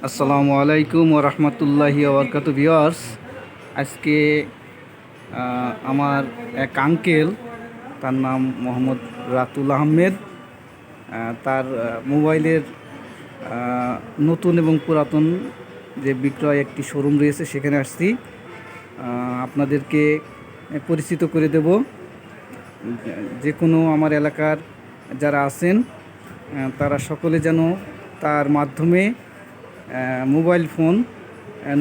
আসসালামু আলাইকুম ওয়া রাহমাতুল্লাহি ওয়া বারাকাতুহু ভিউয়ার্স। আজকে আমার এক আঙ্কেল, তার নাম মোহাম্মদ রাতুল আহমেদ, তার মোবাইলের নতুন এবং পুরাতন যে বিক্রয় একটি শোরুম রয়েছে সেখানে আসছি। আপনাদেরকে পরিচিত করে দেব। যে কোনো আমার এলাকার যারা আছেন তারা সকলে যেন তার মাধ্যমে মোবাইল ফোন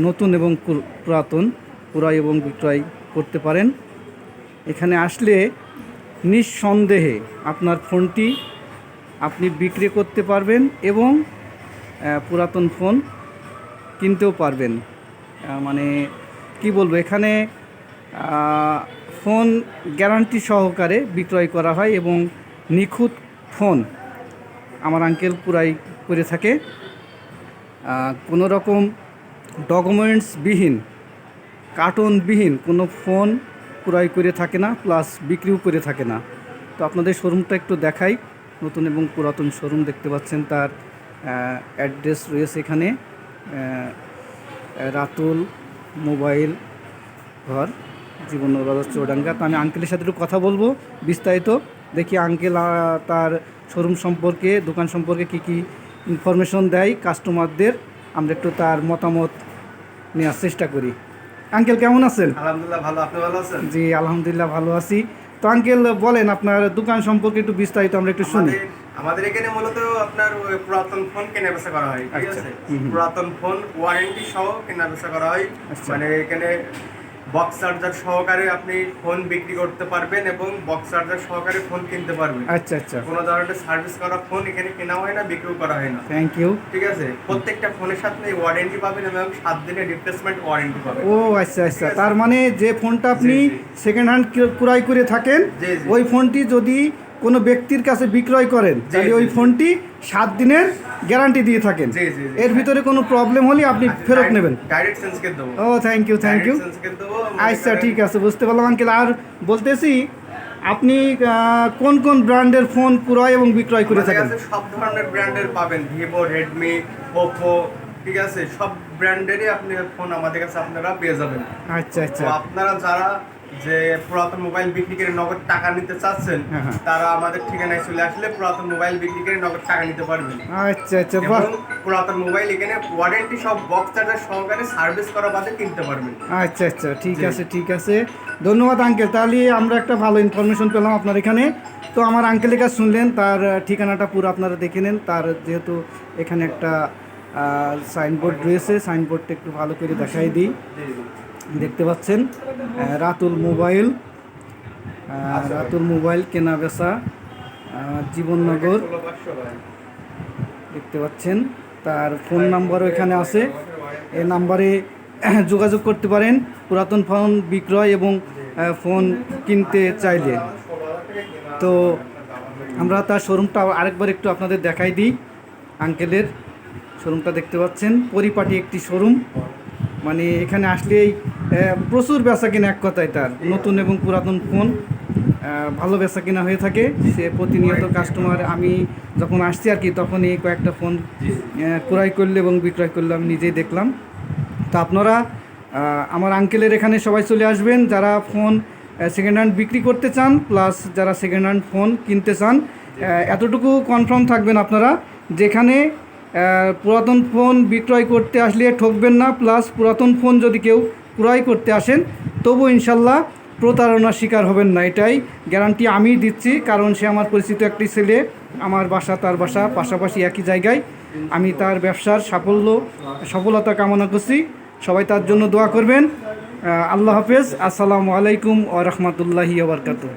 নতুন এবং পুরাতন ক্রয় এবং বিক্রয় করতে পারেন। এখানে আসলে নিঃসন্দেহে আপনার ফোনটি আপনি বিক্রি করতে পারবেন এবং পুরাতন ফোন কিনতেও পারবেন। মানে কি বলবো, এখানে ফোন গ্যারান্টি সহকারে বিক্রয় করা হয় এবং নিখুঁত ফোন আমার আঙ্কেল ক্রয় করে থাকে। কোনো রকম ডকুমেন্টসবিহীন, কার্টনবিহীন কোনো ফোন ক্রয় করে থাকে না, প্লাস বিক্রিও করে থাকে না। তো আপনাদের শোরুমটা একটু দেখাই। নতুন এবং পুরাতন শোরুম দেখতে পাচ্ছেন, তার অ্যাড্রেস রয়েছে এখানে, রাতুল মোবাইল ঘর, জীবননগর বাজার চৌডাঙ্গা। তো আমি আঙ্কেলের সাথে একটু কথা বলবো বিস্তারিত। দেখি আঙ্কেল তার শোরুম সম্পর্কে, দোকান সম্পর্কে কী কী ইনফরমেশন দেয় কাস্টমারদের। আমরা একটু তার মতামত নেওয়ার চেষ্টা করি। আঙ্কেল কেমন আছেন? আলহামদুলিল্লাহ ভালো, আপনি ভালো আছেন? জি আলহামদুলিল্লাহ ভালো আছি। তো আঙ্কেল বলেন আপনার দোকান সম্পর্কে একটু বিস্তারিত আমরা একটু শুনি। আমাদের এখানে মূলত আপনার পুরাতন ফোন কেনা বেচা করা হয়, ঠিক আচ্ছা। আছে? পুরাতন ফোন ওয়ারেন্টি সহ কেনা বেচা করা হয়। আচ্ছা। মানে এখানে বক্স চার্জার সহকারে আপনি ফোন বিক্রি করতে পারবেন এবং বক্স চার্জার সহকারে ফোন কিনতে পারবেন। আচ্ছা আচ্ছা। কোনো ধরনের সার্ভিস করা ফোন এখানে কেনা হয় না, বিক্রিও করা হয় না। Thank you. ঠিক আছে, প্রত্যেকটা ফোনের সাথে ওয়ারেন্টি পাবেন এবং 7 দিনের রিপ্লেসমেন্ট ওয়ারেন্টি পাবেন। ও আচ্ছা আচ্ছা, তার মানে যে ফোনটা আপনি সেকেন্ড হ্যান্ড ক্রয় করে থাকেন, ওই ফোনটি যদি কোনো ব্যক্তির কাছে বিক্রয় করেন তাহলে ওই ফোনটি 7 দিনের গ্যারান্টি দিয়ে থাকেন। এর ভিতরে কোনো প্রবলেম হলে আপনি ফেরত নেবেন। ডাইরেক্ট চেঞ্জ করে দেবো। ও থ্যাংক ইউ থ্যাংক ইউ। আচ্ছা ঠিক আছে, বুঝতে পারলাম আঙ্কেল। আর বলতেছি, আপনি কোন কোন ব্র্যান্ডের ফোন ক্রয় এবং বিক্রয় করে থাকেন? সব ধরনের ব্র্যান্ডের পাবেন, ভিভো, রেডমি, ওপো, ঠিক আছে, সব ব্র্যান্ডেরই আপনি ফোন আমাদের কাছে আপনারা পেয়ে যাবেন। আচ্ছা আচ্ছা। আপনারা যারা যে পুরাতন মোবাইল বিক্রি করে নগদ টাকা নিতে চাচ্ছেন, তারা আমাদের ঠিকানায় চলে আসলে পুরাতন মোবাইল বিক্রি করে নগদ টাকা নিতে পারবেন। আচ্ছা আচ্ছা, বাহ। পুরাতন মোবাইল এখানে ওয়ারেন্টি সব বক্স চার্জার সহকারে সার্ভিস করা বাদে কিনতে পারবেন। আচ্ছা আচ্ছা, ঠিক আছে ঠিক আছে, ধন্যবাদ আঙ্কেল। তাহলে আমরা একটা ভালো ইনফরমেশন পেলাম আপনার এখানে। তো আমার আঙ্কেলের কাছে শুনলেন, তার ঠিকানাটা পুরো আপনারা দেখে নেন। তার যেহেতু এখানে একটা সাইনবোর্ড রয়েছে, সাইনবোর্ডটা একটু ভালো করে দেখাই দিই। দেখতে পাচ্ছেন রাতুল মোবাইল, রাতুল মোবাইল কেনা বেচা, জীবননগর দেখতে পাচ্ছেন। তার ফোন নাম্বারও এখানে আছে, এই নাম্বারে যোগাযোগ করতে পারেন পুরাতন ফোন বিক্রয় এবং ফোন কিনতে চাইলে। তো আমরা তার শোরুমটা আরেকবার একটু আপনাদের দেখাই দিই। আঙ্কেলের শোরুমটা দেখতে পাচ্ছেন, পরিপাটি একটি শোরুম। মানে এখানে আসলেই প্রচুর বেচা কিনা, এক কথায় তার নতুন এবং পুরাতন ফোন ভালো বেচা কিনা হয়ে থাকে। সে প্রতিনিয়ত কাস্টমার, আমি যখন আসছি আর কি, তখন এই কয়েকটা ফোন ক্রয় করলে এবং বিক্রয় করলে আমি নিজেই দেখলাম। তো আপনারা আমার আঙ্কেলের এখানে সবাই চলে আসবেন যারা ফোন সেকেন্ড হ্যান্ড বিক্রি করতে চান, প্লাস যারা সেকেন্ড হ্যান্ড ফোন কিনতে চান। এতটুকু কনফার্ম থাকবেন আপনারা, যেখানে পুরাতন ফোন বিক্রয় করতে আসলে ঠকবেন না, প্লাস পুরাতন ফোন যদি কেউ ক্রয় করতে আসেন তবু ইনশাল্লাহ প্রতারণার শিকার হবেন না, এটাই গ্যারান্টি আমি দিচ্ছি। কারণ সে আমার পরিচিত একটি ছেলে, আমার বাসা তার বাসা পাশাপাশি একই জায়গায়। আমি তার ব্যবসার সফলতা কামনা করছি। সবাই তার জন্য দোয়া করবেন। আল্লাহ হাফেজ। আসসালামু আলাইকুম ওয়া রাহমাতুল্লাহি ওয়া বারাকাতুহু।